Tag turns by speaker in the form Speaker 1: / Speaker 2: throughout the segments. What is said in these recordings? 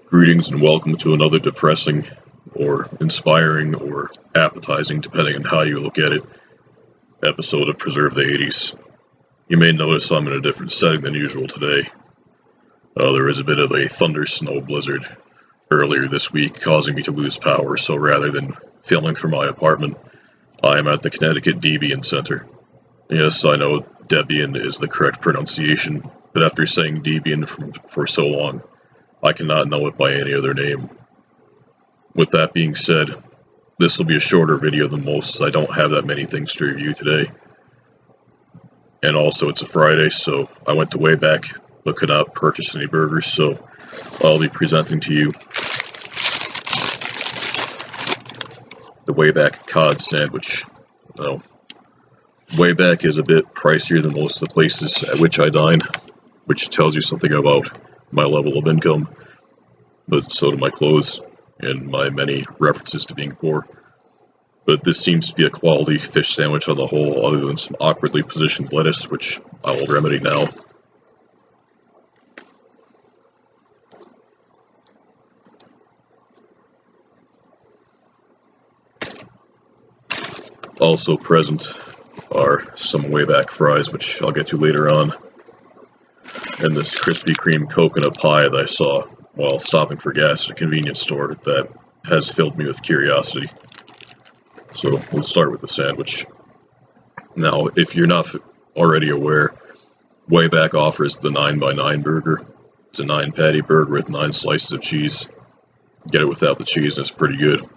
Speaker 1: Greetings and welcome to another depressing or inspiring or appetizing, depending on how you look at it, episode of Preserve the 80s. You may notice I'm in a different setting than usual today. There is a bit of a thunder snow blizzard earlier this week causing me to lose power, so rather than filming from my apartment, I am at the Connecticut Debian Center. Yes, I know Debian is the correct pronunciation, but after saying Debian for so long, I cannot know it by any other name. With that being said, this will be a shorter video than most, as I don't have that many things to review today. And also, it's a Friday, so I went to Wayback, but could not purchase any burgers, so I'll be presenting to you the Wayback cod sandwich. Now, Wayback is a bit pricier than most of the places at which I dine, which tells you something about my level of income, but so do my clothes and my many references to being poor. But this seems to be a quality fish sandwich on the whole, other than some awkwardly positioned lettuce, which I will remedy now. Also present are some Wayback fries, which I'll get to later on, and this Krispy Kreme coconut pie that I saw while stopping for gas at a convenience store that has filled me with curiosity. So let's start with the sandwich. Now, if you're not already aware, Wayback offers the 9x9 burger. It's a 9-patty burger with 9 slices of cheese. Get it without the cheese and it's pretty good.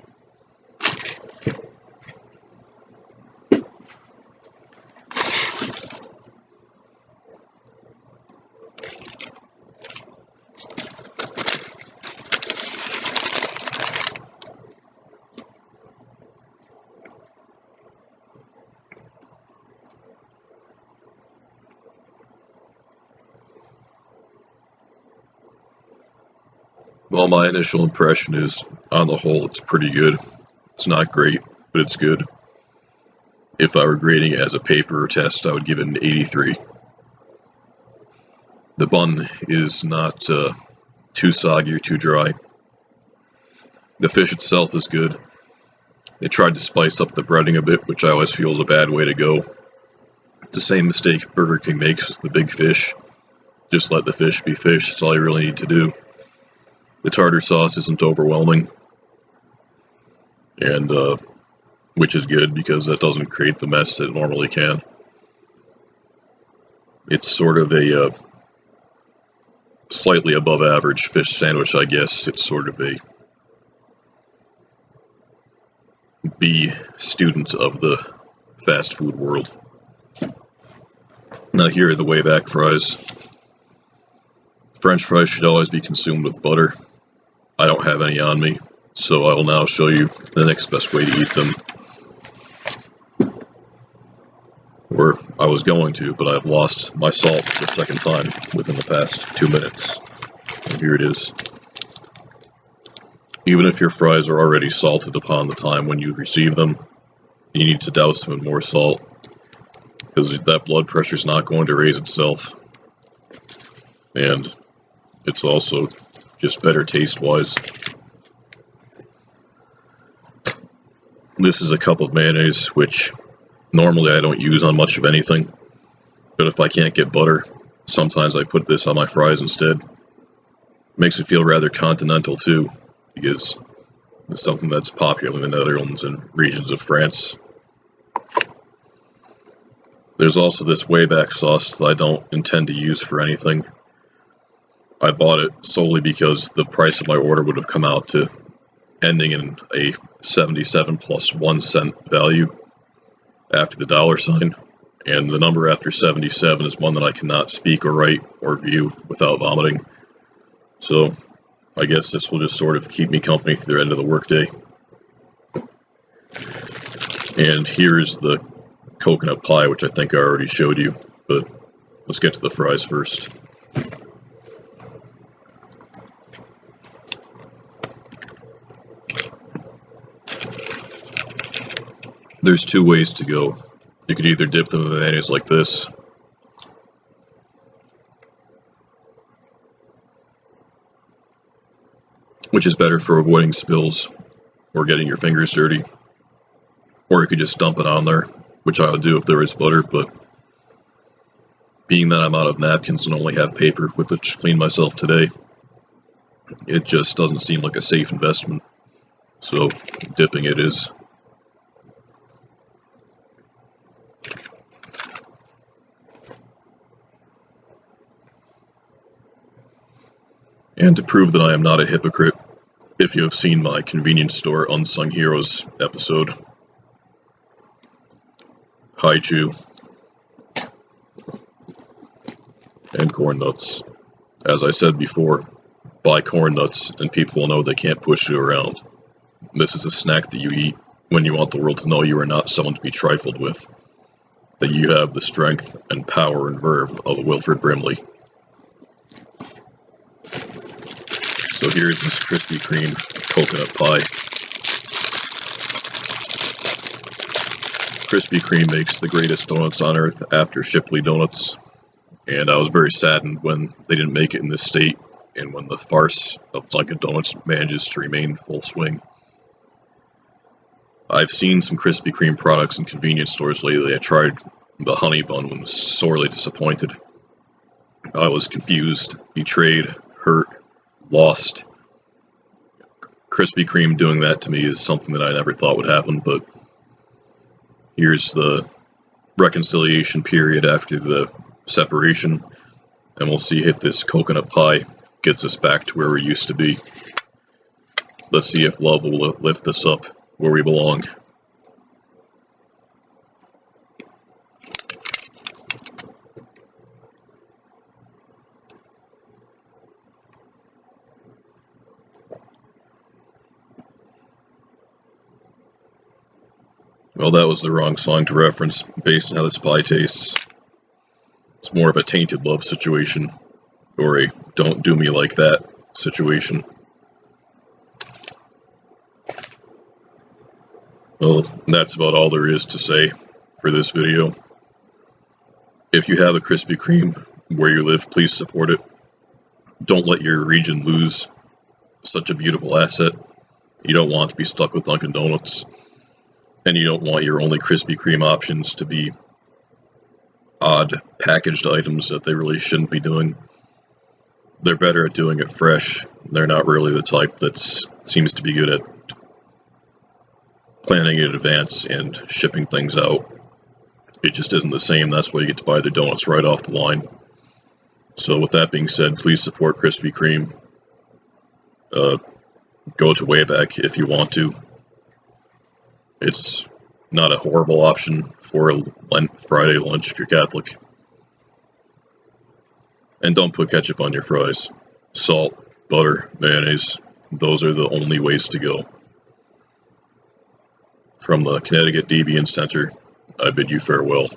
Speaker 1: Well, my initial impression is, on the whole, it's pretty good. It's not great, but it's good. If I were grading it as a paper or test, I would give it an 83. The bun is not too soggy or too dry. The fish itself is good. They tried to spice up the breading a bit, which I always feel is a bad way to go. It's the same mistake Burger King makes with the big fish. Just let the fish be fish, that's all you really need to do. The tartar sauce isn't overwhelming, and which is good because that doesn't create the mess that it normally can. It's sort of a slightly above average fish sandwich, I guess. It's sort of a B student of the fast food world. Now here are the Wayback fries. French fries should always be consumed with butter. I don't have any on me, so I will now show you the next best way to eat them. Or I was going to, but I've lost my salt for the second time within the past 2 minutes. And here it is. Even if your fries are already salted upon the time when you receive them, you need to douse them in more salt, because that blood pressure is not going to raise itself. And it's also just better taste-wise. This is a cup of mayonnaise, which normally I don't use on much of anything, but if I can't get butter, sometimes I put this on my fries instead. Makes it feel rather continental too, because it's something that's popular in the Netherlands and regions of France. There's also this Wayback sauce that I don't intend to use for anything. I bought it solely because the price of my order would have come out to ending in a 77 plus 1 cent value after the dollar sign, and the number after 77 is one that I cannot speak or write or view without vomiting. So I guess this will just sort of keep me company through the end of the workday. And here is the coconut pie, which I think I already showed you, but let's get to the fries first. There's 2 ways to go. You could either dip them in mayonnaise like this, which is better for avoiding spills or getting your fingers dirty. Or you could just dump it on there, which I would do if there was butter, but being that I'm out of napkins and only have paper with which to clean myself today, it just doesn't seem like a safe investment. So dipping it is. And to prove that I am not a hypocrite, if you have seen my convenience store Unsung Heroes episode, Haichu, and corn nuts. As I said before, buy corn nuts and people will know they can't push you around. This is a snack that you eat when you want the world to know you are not someone to be trifled with, that you have the strength and power and verve of a Wilfred Brimley. So here's this Krispy Kreme coconut pie. Krispy Kreme makes the greatest donuts on earth after Shipley Donuts, and I was very saddened when they didn't make it in this state, and when the farce of Dunkin' Donuts manages to remain in full swing. I've seen some Krispy Kreme products in convenience stores lately. I tried the honey bun and was sorely disappointed. I was confused, betrayed, hurt, lost. Krispy Kreme doing that to me is something that I never thought would happen, but here's the reconciliation period after the separation, and we'll see if this coconut pie gets us back to where we used to be. Let's see if love will lift us up where we belong. Well, that was the wrong song to reference based on how this pie tastes. It's more of a tainted love situation, or a don't do me like that situation. Well, that's about all there is to say for this video. If you have a Krispy Kreme where you live, please support it. Don't let your region lose such a beautiful asset. You don't want to be stuck with Dunkin' Donuts. And you don't want your only Krispy Kreme options to be odd packaged items that they really shouldn't be doing. They're better at doing it fresh. They're not really the type that seems to be good at planning in advance and shipping things out. It just isn't the same. That's why you get to buy their donuts right off the line. So with that being said, please support Krispy Kreme. Go to Wayback if you want to. It's not a horrible option for a Lent-Friday lunch if you're Catholic. And don't put ketchup on your fries. Salt, butter, mayonnaise, those are the only ways to go. From the Connecticut Deviant Center, I bid you farewell.